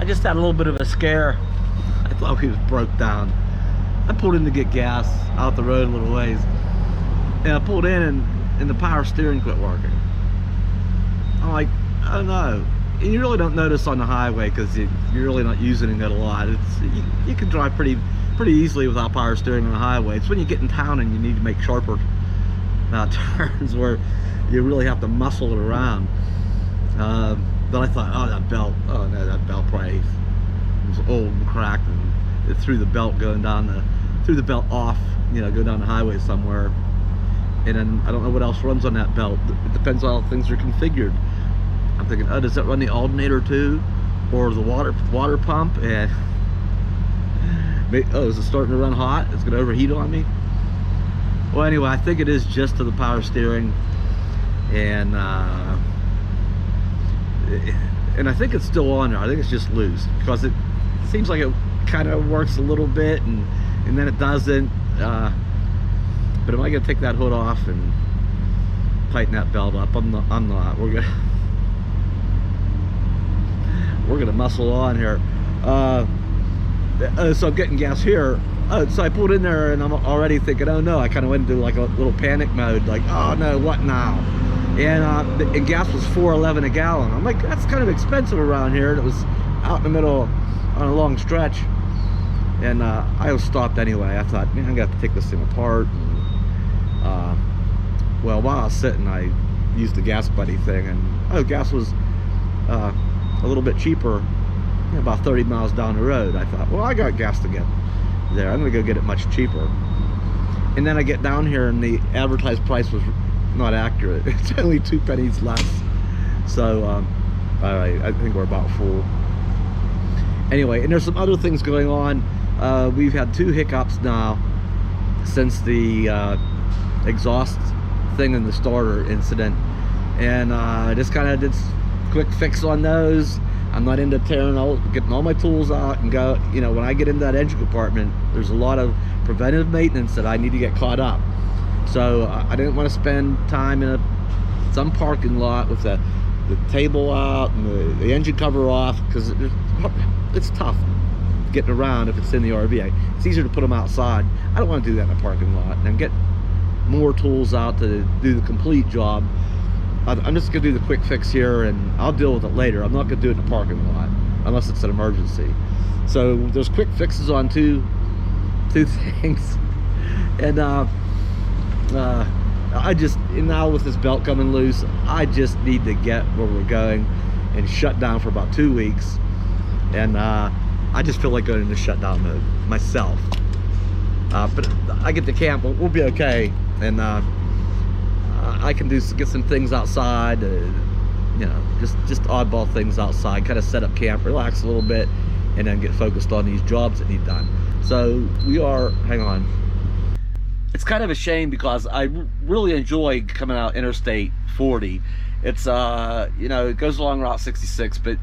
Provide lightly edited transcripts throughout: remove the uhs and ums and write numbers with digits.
just had a little bit of a scare. I thought he was broke down. I pulled in to get gas out the road a little ways, and I pulled in and the power steering quit working. I'm like, oh no. And you really don't notice on the highway because you're really not using it a lot. You can drive pretty easily without power steering on the highway. It's when you get in town and you need to make sharper turns where you really have to muscle it around. But I thought, oh, that belt, oh no, that belt probably was old and cracked, and it threw the belt going down threw the belt off, you know, go down the highway somewhere. And then I don't know what else runs on that belt. It depends on how things are configured. I'm thinking, oh, does that run the alternator too, or the water pump? And oh, is it starting to run hot? It's gonna overheat on me. Well, anyway, I think it is just to the power steering, and I think it's still on there. I think it's just loose because it seems like it kind of works a little bit, and then it doesn't. But am I gonna take that hood off and tighten that belt up? I'm not. We're gonna muscle on here. So I'm getting gas here. So I pulled in there and I'm already thinking, oh no. I kind of went into like a little panic mode, like, oh no, what now? And gas was $4.11 a gallon. I'm like, that's kind of expensive around here. And it was out in the middle on a long stretch. And I was stopped anyway. I thought, man, I'm gonna have to take this thing apart. And, well, while I was sitting, I used the gas buddy thing, and oh, gas was a little bit cheaper, you know, about 30 miles down the road. I thought, well, I got gas to get there. I'm gonna go get it much cheaper. And then I get down here and the advertised price was not accurate. It's only 2 pennies less. So all right, I think we're about full. Anyway, and there's some other things going on. We've had 2 hiccups now since the exhaust thing in the starter incident, and I just kind of did quick fix on those. I'm not into getting all my tools out and go, you know, when I get into that engine compartment, there's a lot of preventive maintenance that I need to get caught up. So I didn't want to spend time in some parking lot with the table out and the engine cover off, because it's tough getting around if it's in the RV. It's easier to put them outside. I don't want to do that in a parking lot and get more tools out to do the complete job. I'm just gonna do the quick fix here and I'll deal with it later. I'm not gonna do it in the parking lot unless it's an emergency. So there's quick fixes on two things, and now with this belt coming loose, I just need to get where we're going and shut down for about 2 weeks. And I just feel like going into shutdown mode myself. But I get to camp, we'll be okay, and I can get some things outside, you know, just oddball things outside, kind of set up camp, relax a little bit, and then get focused on these jobs that need done. So we are, hang on. It's kind of a shame because I really enjoy coming out Interstate 40. It's, you know, it goes along Route 66, but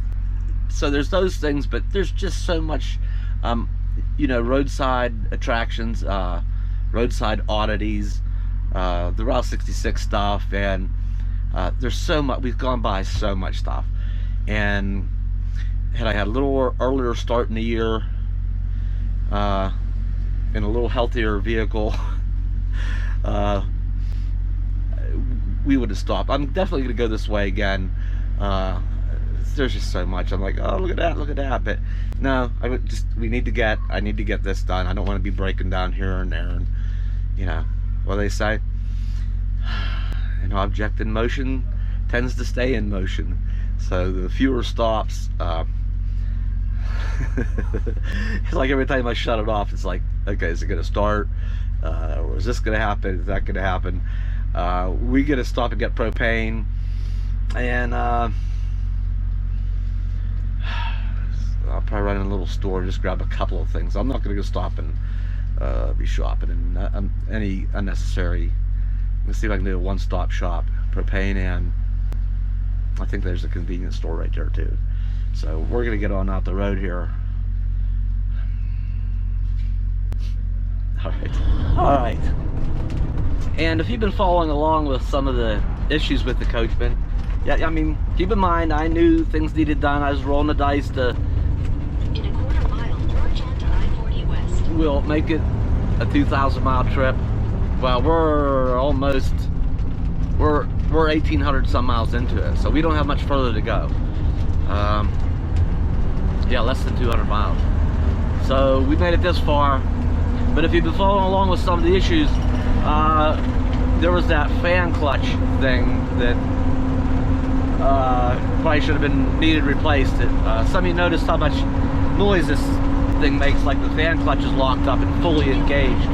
so there's those things, but there's just so much, you know, roadside attractions, roadside oddities, the Route 66 stuff, and there's so much. We've gone by so much stuff, and had I had a little earlier start in the year, in a little healthier vehicle, we would have stopped. I'm definitely gonna go this way again. There's just so much. I'm like, oh, look at that, but no, I need to get this done. I don't want to be breaking down here and there, and you know what they say, an object in motion tends to stay in motion. So the fewer stops, it's like every time I shut it off, it's like, okay, is it gonna start, or is this gonna happen, is that gonna happen? We get to stop and get propane, and I'll probably run in a little store and just grab a couple of things. I'm not going to go stop and be shopping and any unnecessary. Let's see if I can do a one-stop shop. Propane, and I think there's a convenience store right there too. So we're going to get on out the road here. All right. And if you've been following along with some of the issues with the Coachmen, yeah, I mean, keep in mind, I knew things needed done. I was rolling the dice to will make it a 2,000-mile trip. Well, we're 1,800 some miles into it, so we don't have much further to go. Yeah, less than 200 miles. So we made it this far. But if you've been following along with some of the issues, there was that fan clutch thing that probably should have been needed replaced. Some of you noticed how much noise this thing makes, like the fan clutch is locked up and fully engaged.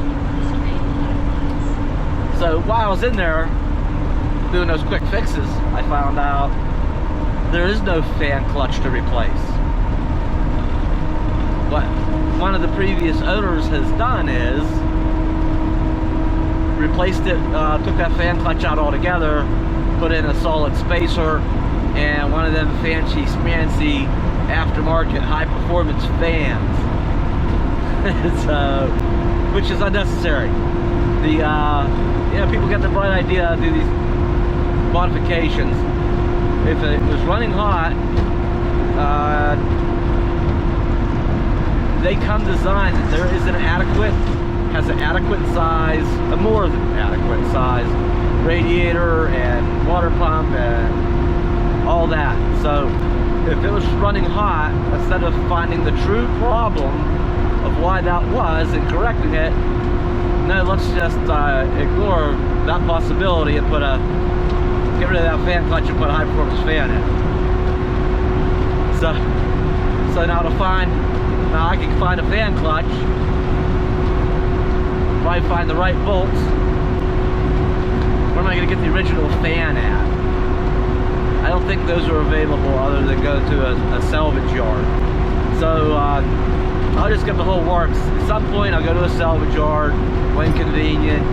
So while I was in there doing those quick fixes, I found out there is no fan clutch to replace. What one of the previous owners has done is replaced it, took that fan clutch out altogether, put in a solid spacer, and one of them fancy schmancy aftermarket high performance fans. So, which is unnecessary. The people get the bright idea to do these modifications. If it was running hot, they come designed that there is an adequate, has an adequate size, a more than adequate size radiator and water pump and all that. So if it was running hot, instead of finding the true problem of why that was and correcting it, no, let's just ignore that possibility and get rid of that fan clutch and put a high performance fan in. So now I can find a fan clutch, probably find the right bolts. Where am I going to get the original fan at? I don't think those are available other than go to a salvage yard. So I'll just get the whole works. At some point I'll go to a salvage yard when convenient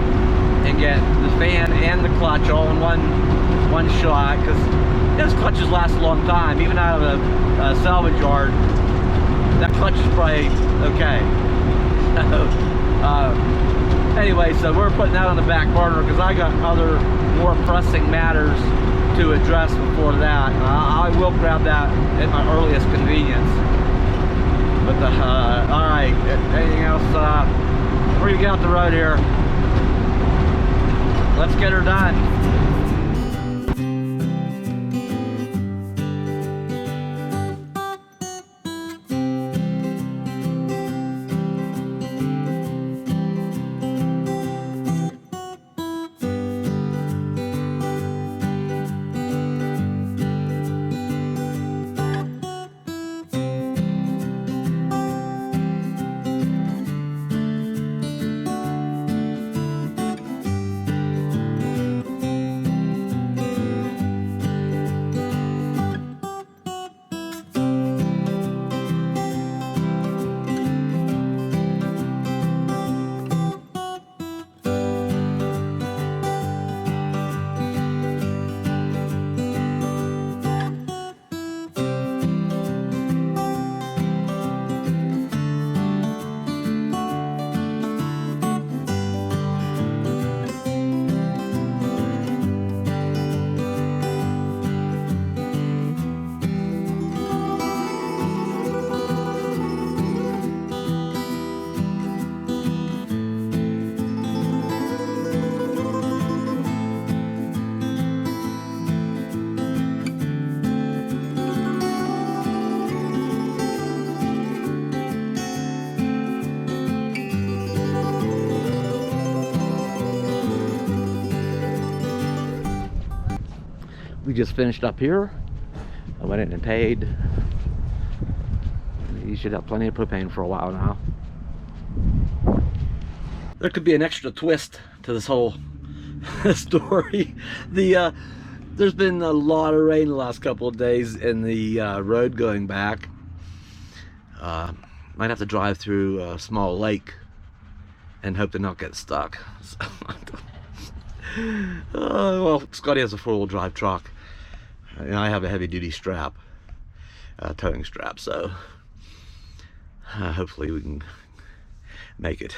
and get the fan and the clutch all in one shot, because those clutches last a long time. Even out of a salvage yard, that clutch is probably okay. Anyway, so we're putting that on the back burner because I got other more pressing matters to address before that. I will grab that at my earliest convenience. But all right, anything else? Before you get out the road here, let's get her done. We just finished up here. I went in and paid. You should have plenty of propane for a while now. There could be an extra twist to this whole story. There's been a lot of rain the last couple of days in the road going back. Might have to drive through a small lake and hope to not get stuck. So, well, Scotty has a 4-wheel drive truck, and I have a heavy-duty strap, towing strap, so hopefully we can make it.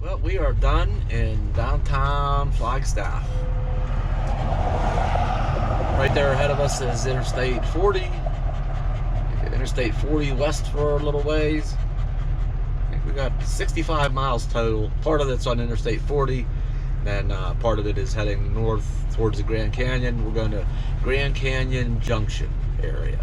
Well, we are done in downtown Flagstaff. Right there ahead of us is Interstate 40. Interstate 40 west for a little ways. I think We got 65 miles total. Part of it's on Interstate 40, then part of it is heading north towards the Grand Canyon. We're going to Grand Canyon Junction area.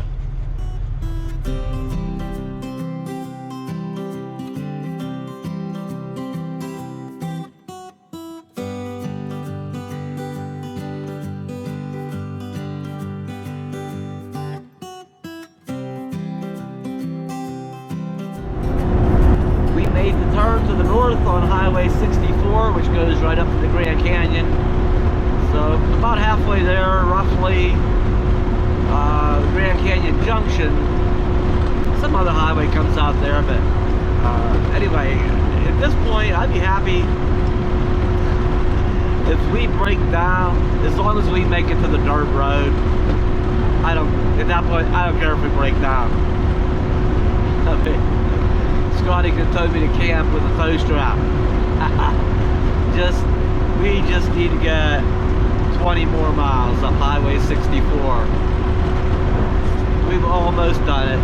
Made the turn to the north on Highway 64, which goes right up to the Grand Canyon. So about halfway there, roughly, Grand Canyon Junction. Some other highway comes out there, but anyway, at this point, I'd be happy if we break down, as long as we make it to the dirt road. At that point, I don't care if we break down. I mean, Scotty could tow me to camp with a tow strap. We just need to get 20 more miles up Highway 64. We've almost done it.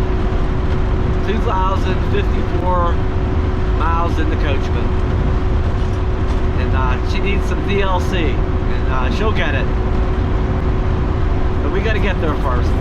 2,054 miles in the Coachmen. And she needs some DLC, and she'll get it. But we gotta get there first.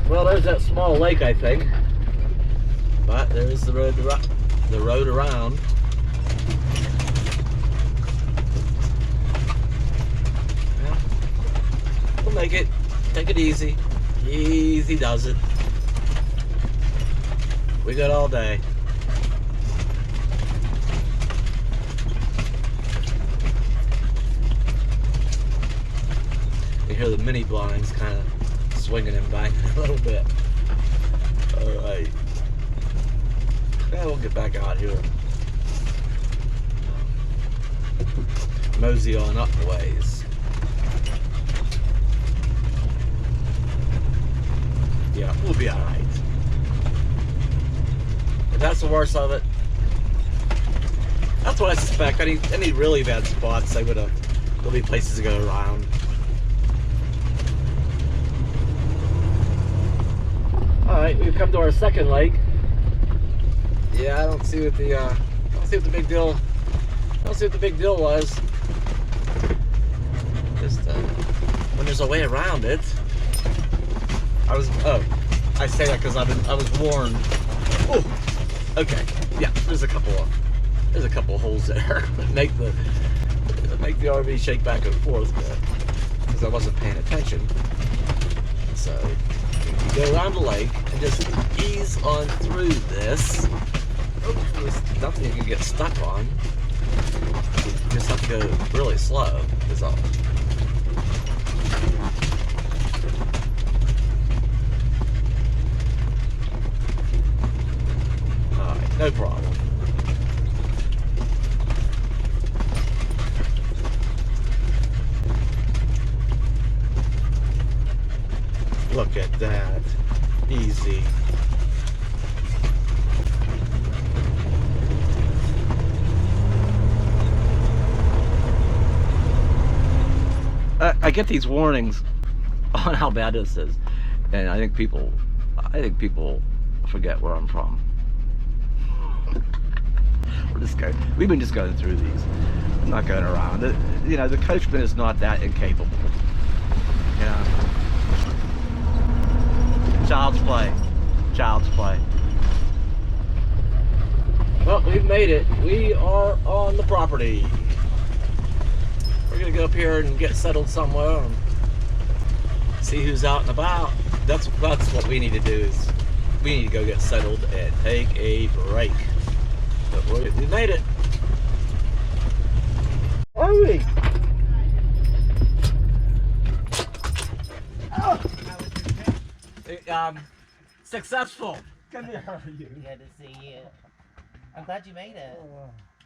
Well, there's that small lake, I think, but there is the road around. Yeah. We'll make it. Take it easy. Easy does it. We got all day. You hear the mini blinds kind of swinging and banging a little bit. Alright. Yeah, we'll get back out here. Mosey on up the ways. Yeah, we'll be alright. If that's the worst of it, that's what I suspect. Any really bad spots, there'll be places to go around. Alright, we've come to our second lake. Yeah, I don't see what the big deal. I don't see what the big deal was. Just when there's a way around it. I say that because I was warned. Oh, okay. Yeah, there's a couple holes there that make the RV shake back and forth, because I wasn't paying attention. So go around the lake and just ease on through this. There's nothing you can get stuck on. You just have to go really slow, is all. Alright, no problem. Look at that. Easy. I get these warnings on how bad this is, and I think people forget where I'm from. We've been just going through these. I'm not going around. The Coachman is not that incapable. Child's play. Child's play. Well, we've made it. We are on the property. We're gonna go up here and get settled somewhere and see who's out and about. That's what we need to do, is we need to go get settled and take a break. But we made it. Are we? Oh. Successful. Come here. How are you? Good to see you. I'm glad you made it.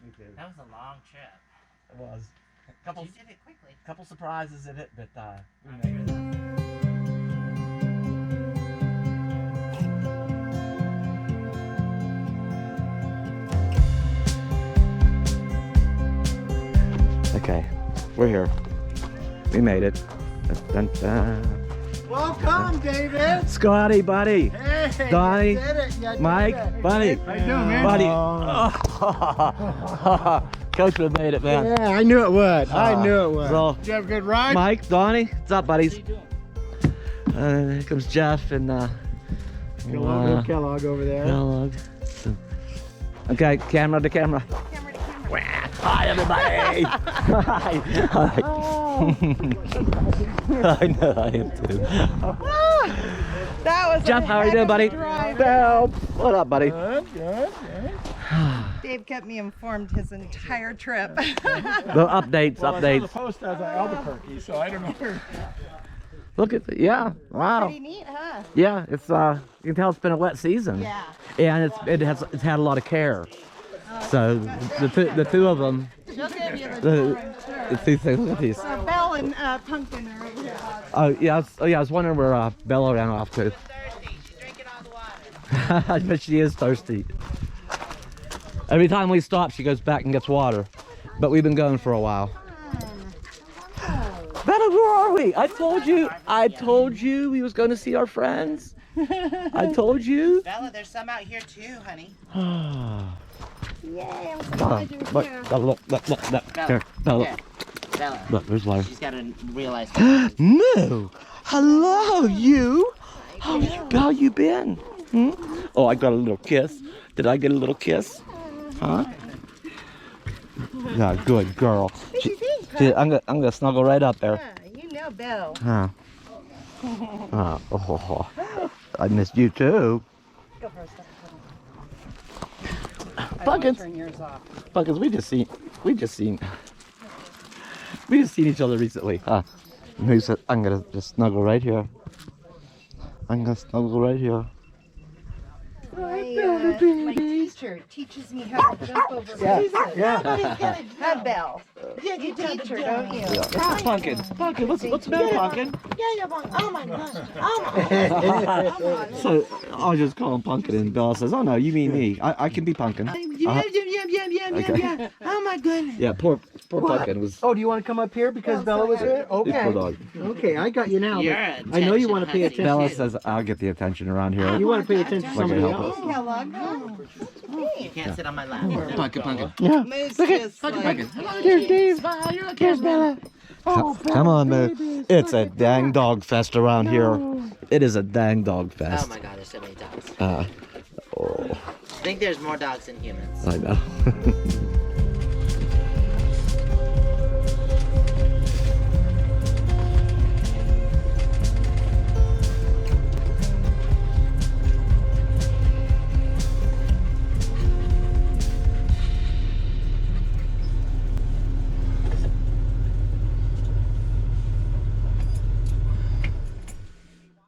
Me too. That was a long trip. It was. But you did it quickly. Couple surprises in it, but we I'm made sure it. that- Okay, we're here. We made it. Dun, dun, dun. Welcome, David. Scotty, buddy. Hey, Donnie, you did it. You did Mike, it. buddy. How you doing, man? Buddy. Coachman made it, man. Yeah, I knew it would. I knew it would. So, Did you have a good ride? Mike, Donnie, what's up, buddies? Here comes Jeff and Kellogg over there. Kellogg. Okay, camera to camera. Hi, everybody. Hi. Hi. I know, I am too. That was Jeff, how are you doing, buddy? Bell. What up, buddy? Good, good, good. Dave kept me informed his entire trip. The updates, Well, I saw the updates. post as Albuquerque, so I don't know where. Look at the, yeah, wow. Pretty neat, huh? Yeah, it's you can tell it's been a wet season. Yeah. And it's had a lot of care. So the two of them, She'll give you the the time, sure. two things. Look at these. So Belle and Pumpkin are over here. Oh yeah, I was wondering where Bella ran off to. Thirsty. She's drinking all the water. I bet she is thirsty. Every time we stop, she goes back and gets water. But we've been going for a while. Bella, where are we? I told you we was going to see our friends. I told you. Bella, there's some out here too, honey. Yay, I'm so Bella, glad you're look, here. Bella, look. Here, Bella. Here. Bella. Look, there's water. She's got to realize. No. Hello, you. How you been? Hmm? Oh, I got a little kiss. Did I get a little kiss? Huh? Yeah, good girl. I'm gonna snuggle right up there. Yeah, you know Belle. Huh. I missed you too. Go first. Pumpkins. Turn yours off. Pumpkins, we just seen each other recently. Huh? And who said I'm gonna just snuggle right here? I'm gonna snuggle right here. My teacher teaches me how to jump over fences. Huh, Belle? You teach her, don't you? Yeah. Pumpkin, what's the matter, Pumpkin? Oh my gosh. Oh my. So I'll just call him Pumpkin, and Bella says, "Oh no, you mean me? I can be Pumpkin." Yeah. Oh my goodness. Yeah, poor Pumpkin was. Oh, do you want to come up here because Bella was here? Poor Okay. dog. Okay, I got you now. You're But I know you want to pay attention, attention. Bella says, "I'll get the attention around here." You want to pay attention to Like somebody it help else? us. Kellogg. You can't sit on my lap. Pumpkin. Yeah. Moose just like, Here's Dave. Here's Bella. Come on, man. It's a dang dog fest around here. It is a dang dog Oh fest. my God, there's so many dogs. Oh, I think there's more dogs than humans. I know.